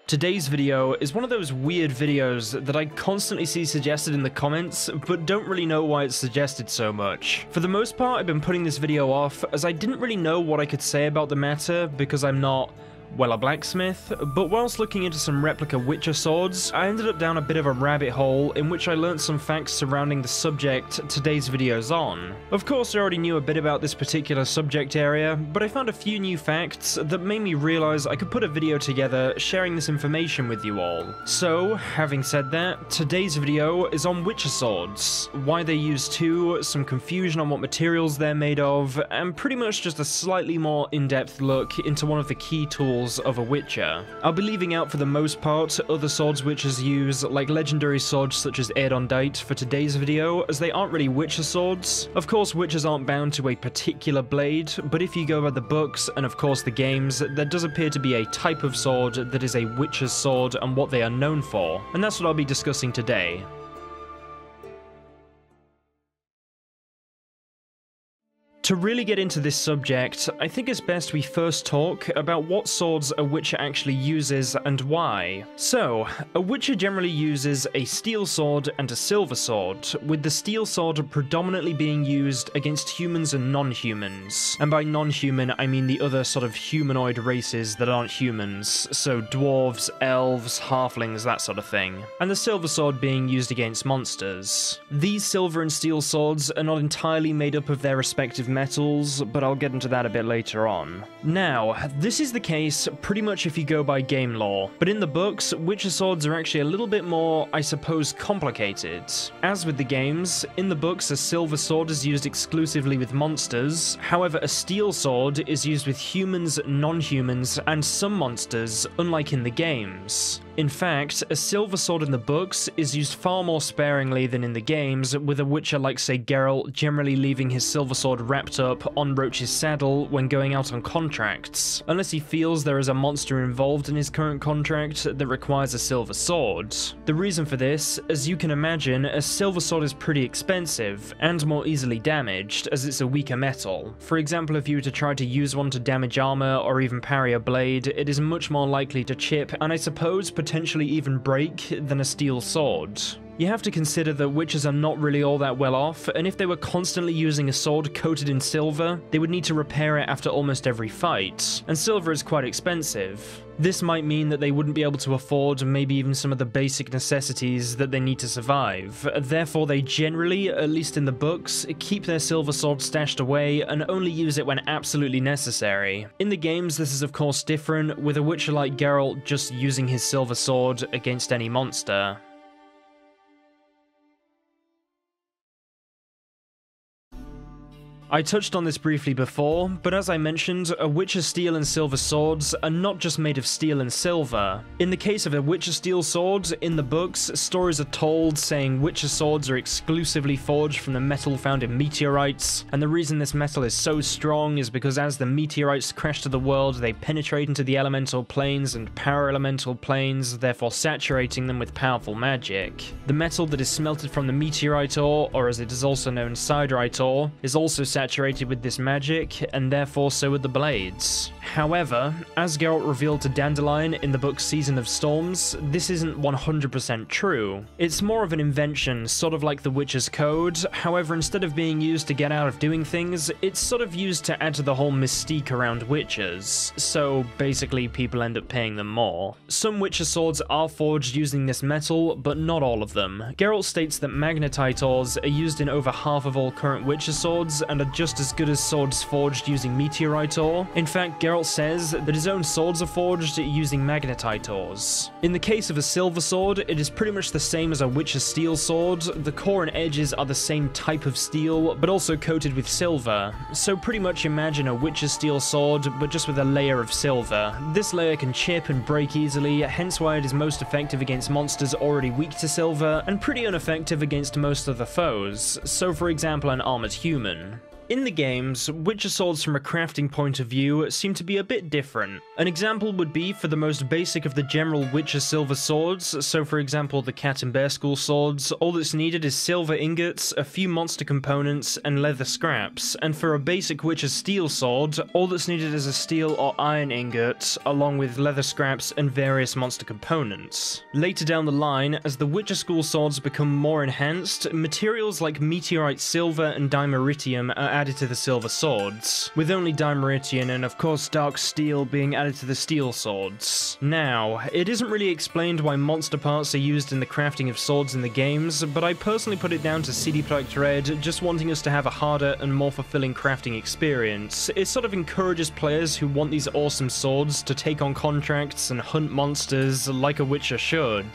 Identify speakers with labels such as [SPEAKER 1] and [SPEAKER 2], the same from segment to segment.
[SPEAKER 1] Today's video is one of those weird videos that I constantly see suggested in the comments, but don't really know why it's suggested so much. For the most part, I've been putting this video off as I didn't really know what I could say about the matter because I'm not, well, a blacksmith, but whilst looking into some replica Witcher swords, I ended up down a bit of a rabbit hole in which I learned some facts surrounding the subject today's video's on. Of course, I already knew a bit about this particular subject area, but I found a few new facts that made me realize I could put a video together sharing this information with you all. So, having said that, today's video is on Witcher swords, why they use two, some confusion on what materials they're made of, and pretty much just a slightly more in-depth look into one of the key tools of a Witcher. I'll be leaving out for the most part other swords Witchers use, like legendary swords such as Eardondite for today's video, as they aren't really Witcher swords. Of course, Witchers aren't bound to a particular blade, but if you go by the books and of course the games, there does appear to be a type of sword that is a Witcher's sword and what they are known for, and that's what I'll be discussing today. To really get into this subject, I think it's best we first talk about what swords a Witcher actually uses and why. So, a Witcher generally uses a steel sword and a silver sword, with the steel sword predominantly being used against humans and non-humans. And by non-human, I mean the other sort of humanoid races that aren't humans, so dwarves, elves, halflings, that sort of thing. And the silver sword being used against monsters. These silver and steel swords are not entirely made up of their respective metals, but I'll get into that a bit later on. Now, this is the case pretty much if you go by game lore, but in the books, Witcher swords are actually a little bit more, I suppose, complicated. As with the games, in the books a silver sword is used exclusively with monsters, however a steel sword is used with humans, non-humans, and some monsters, unlike in the games. In fact, a silver sword in the books is used far more sparingly than in the games, with a Witcher like, say, Geralt generally leaving his silver sword wrapped up on Roach's saddle when going out on contracts, unless he feels there is a monster involved in his current contract that requires a silver sword. The reason for this, as you can imagine, a silver sword is pretty expensive, and more easily damaged, as it's a weaker metal. For example, if you were to try to use one to damage armor or even parry a blade, it is much more likely to chip, and I suppose potentially even break, than a steel sword. You have to consider that Witchers are not really all that well off, and if they were constantly using a sword coated in silver, they would need to repair it after almost every fight, and silver is quite expensive. This might mean that they wouldn't be able to afford maybe even some of the basic necessities that they need to survive. Therefore, they generally, at least in the books, keep their silver sword stashed away and only use it when absolutely necessary. In the games, this is of course different, with a Witcher like Geralt just using his silver sword against any monster. I touched on this briefly before, but as I mentioned, a Witcher's steel and silver swords are not just made of steel and silver. In the case of a Witcher steel sword, in the books, stories are told saying Witcher swords are exclusively forged from the metal found in meteorites, and the reason this metal is so strong is because as the meteorites crash to the world, they penetrate into the elemental planes and para-elemental planes, therefore saturating them with powerful magic. The metal that is smelted from the meteorite ore, or as it is also known siderite ore, is also saturated with this magic, and therefore so are the blades. However, as Geralt revealed to Dandelion in the book Season of Storms, this isn't 100% true. It's more of an invention, sort of like the Witcher's Code, however instead of being used to get out of doing things, it's sort of used to add to the whole mystique around Witchers, so basically people end up paying them more. Some Witcher swords are forged using this metal, but not all of them. Geralt states that magnetite ores are used in over half of all current Witcher swords, and are just as good as swords forged using meteorite ore. In fact, Geralt says that his own swords are forged using magnetite ores. In the case of a silver sword, it is pretty much the same as a Witcher steel sword. The core and edges are the same type of steel, but also coated with silver. So pretty much imagine a Witcher steel sword, but just with a layer of silver. This layer can chip and break easily, hence why it is most effective against monsters already weak to silver, and pretty ineffective against most other foes, so for example an armored human. In the games, Witcher swords from a crafting point of view seem to be a bit different. An example would be for the most basic of the general Witcher silver swords, so for example the Cat and Bear Skull swords, all that's needed is silver ingots, a few monster components, and leather scraps, and for a basic Witcher steel sword, all that's needed is a steel or iron ingot, along with leather scraps and various monster components. Later down the line, as the Witcher Skull swords become more enhanced, materials like meteorite silver and dimeritium are added to the silver swords, with only dimeritium and of course dark steel being added to the steel swords. Now, it isn't really explained why monster parts are used in the crafting of swords in the games, but I personally put it down to CD Projekt Red just wanting us to have a harder and more fulfilling crafting experience. It sort of encourages players who want these awesome swords to take on contracts and hunt monsters like a Witcher should.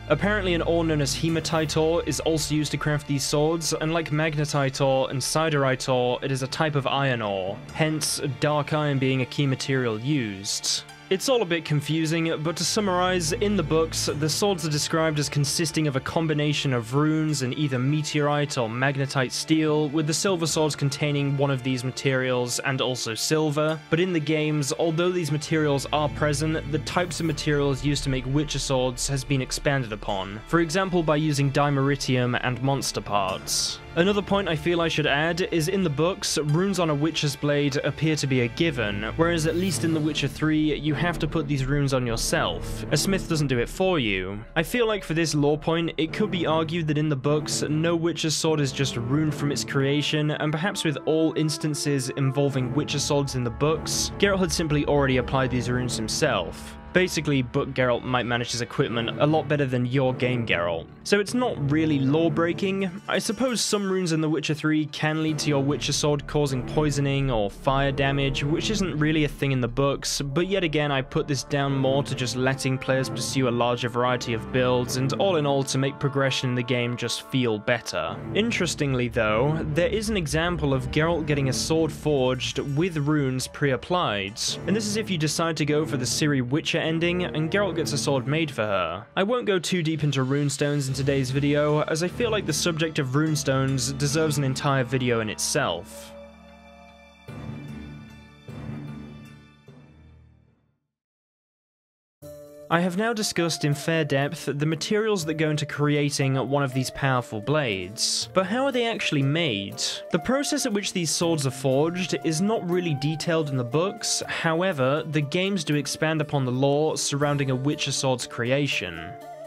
[SPEAKER 1] Apparently an ore known as hematite ore is also used to craft these swords, and like magnetite ore and siderite ore, it is a type of iron ore, hence dark iron being a key material used. It's all a bit confusing, but to summarize, in the books, the swords are described as consisting of a combination of runes and either meteorite or magnetite steel, with the silver swords containing one of these materials and also silver. But in the games, although these materials are present, the types of materials used to make Witcher swords has been expanded upon, for example by using dimeritium and monster parts. Another point I feel I should add is in the books, runes on a Witcher's blade appear to be a given, whereas at least in The Witcher 3, you have to put these runes on yourself. A smith doesn't do it for you. I feel like for this lore point, it could be argued that in the books, no Witcher's sword is just ruined from its creation, and perhaps with all instances involving Witcher swords in the books, Geralt had simply already applied these runes himself. Basically, book Geralt might manage his equipment a lot better than your game Geralt. So it's not really lore-breaking. I suppose some runes in The Witcher 3 can lead to your Witcher sword causing poisoning or fire damage, which isn't really a thing in the books, but yet again I put this down more to just letting players pursue a larger variety of builds, and all in all to make progression in the game just feel better. Interestingly though, there is an example of Geralt getting a sword forged with runes pre-applied, and this is if you decide to go for the Ciri Witcher ending, and Geralt gets a sword made for her. I won't go too deep into runestones in today's video, as I feel like the subject of runestones deserves an entire video in itself. I have now discussed in fair depth the materials that go into creating one of these powerful blades, but how are they actually made? The process at which these swords are forged is not really detailed in the books, however, the games do expand upon the lore surrounding a Witcher sword's creation.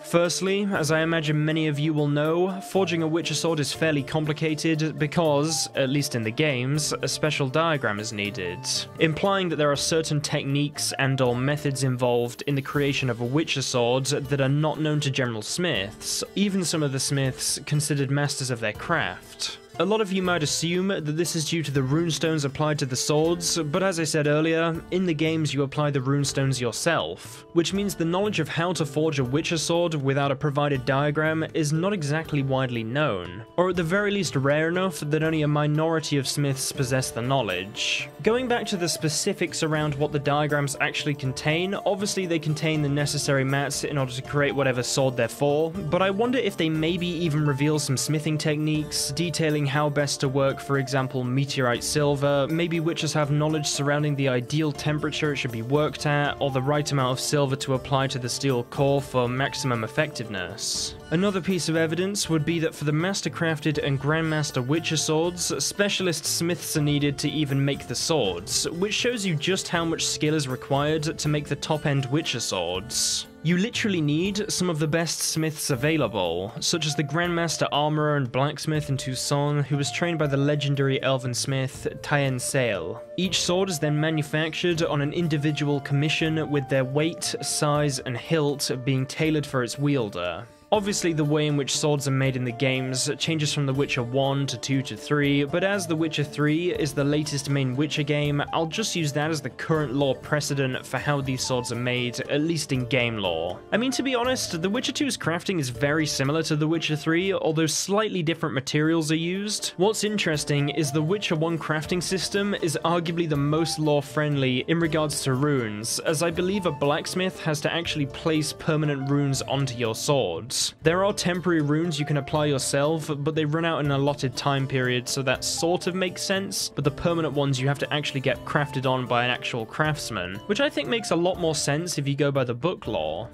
[SPEAKER 1] Firstly, as I imagine many of you will know, forging a Witcher sword is fairly complicated because, at least in the games, a special diagram is needed, implying that there are certain techniques and/or methods involved in the creation of a Witcher sword that are not known to general smiths, even some of the smiths considered masters of their craft. A lot of you might assume that this is due to the runestones applied to the swords, but as I said earlier, in the games you apply the runestones yourself, which means the knowledge of how to forge a Witcher sword without a provided diagram is not exactly widely known, or at the very least rare enough that only a minority of smiths possess the knowledge. Going back to the specifics around what the diagrams actually contain, obviously they contain the necessary mats in order to create whatever sword they're for, but I wonder if they maybe even reveal some smithing techniques, detailing how best to work, for example, meteorite silver. Maybe Witchers have knowledge surrounding the ideal temperature it should be worked at, or the right amount of silver to apply to the steel core for maximum effectiveness. Another piece of evidence would be that for the mastercrafted and grandmaster Witcher swords, specialist smiths are needed to even make the swords, which shows you just how much skill is required to make the top-end Witcher swords. You literally need some of the best smiths available, such as the Grandmaster Armourer and Blacksmith in Tucson, who was trained by the legendary elven smith Tyen Sale. Each sword is then manufactured on an individual commission, with their weight, size, and hilt being tailored for its wielder. Obviously, the way in which swords are made in the games changes from The Witcher 1 to 2 to 3, but as The Witcher 3 is the latest main Witcher game, I'll just use that as the current lore precedent for how these swords are made, at least in game lore. I mean, to be honest, The Witcher 2's crafting is very similar to The Witcher 3, although slightly different materials are used. What's interesting is The Witcher 1 crafting system is arguably the most lore-friendly in regards to runes, as I believe a blacksmith has to actually place permanent runes onto your swords. runes. There are temporary runes you can apply yourself, but they run out in an allotted time period, so that sort of makes sense, but the permanent ones you have to actually get crafted on by an actual craftsman, which I think makes a lot more sense if you go by the book lore.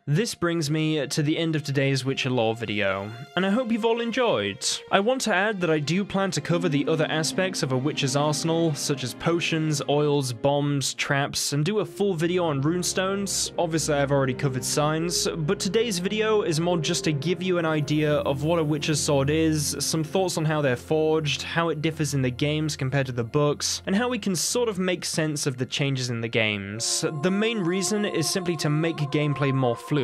[SPEAKER 1] This brings me to the end of today's Witcher lore video, and I hope you've all enjoyed. I want to add that I do plan to cover the other aspects of a Witcher's arsenal, such as potions, oils, bombs, traps, and do a full video on runestones. Obviously I've already covered signs, but today's video is more just to give you an idea of what a Witcher's sword is, some thoughts on how they're forged, how it differs in the games compared to the books, and how we can sort of make sense of the changes in the games. The main reason is simply to make gameplay more fluid.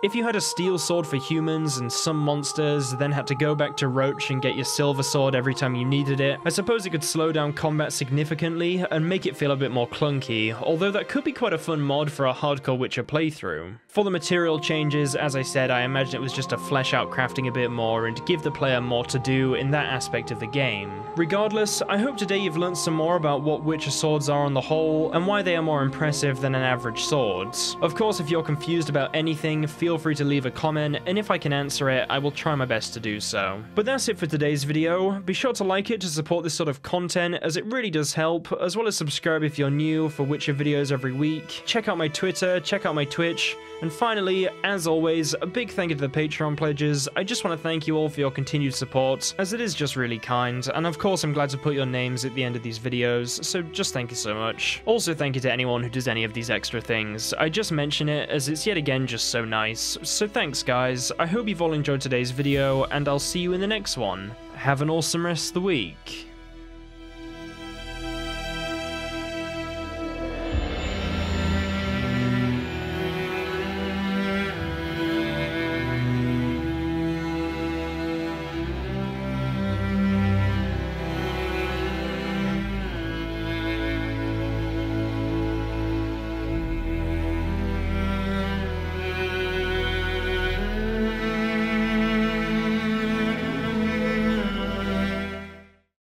[SPEAKER 1] If you had a steel sword for humans and some monsters, then had to go back to Roach and get your silver sword every time you needed it, I suppose it could slow down combat significantly and make it feel a bit more clunky, although that could be quite a fun mod for a hardcore Witcher playthrough. For the material changes, as I said, I imagine it was just to flesh out crafting a bit more and give the player more to do in that aspect of the game. Regardless, I hope today you've learned some more about what Witcher swords are on the whole, and why they are more impressive than an average sword. Of course, if you're confused about anything, feel free to leave a comment, and if I can answer it, I will try my best to do so. But that's it for today's video. Be sure to like it to support this sort of content, as it really does help, as well as subscribe if you're new for Witcher videos every week. Check out my Twitter, check out my Twitch, and finally, as always, a big thank you to the Patreon pledges. I just want to thank you all for your continued support, as it is just really kind, and of course I'm glad to put your names at the end of these videos, so just thank you so much. Also thank you to anyone who does any of these extra things. I just mention it as it's yet again just so nice. So thanks guys, I hope you've all enjoyed today's video, and I'll see you in the next one. Have an awesome rest of the week.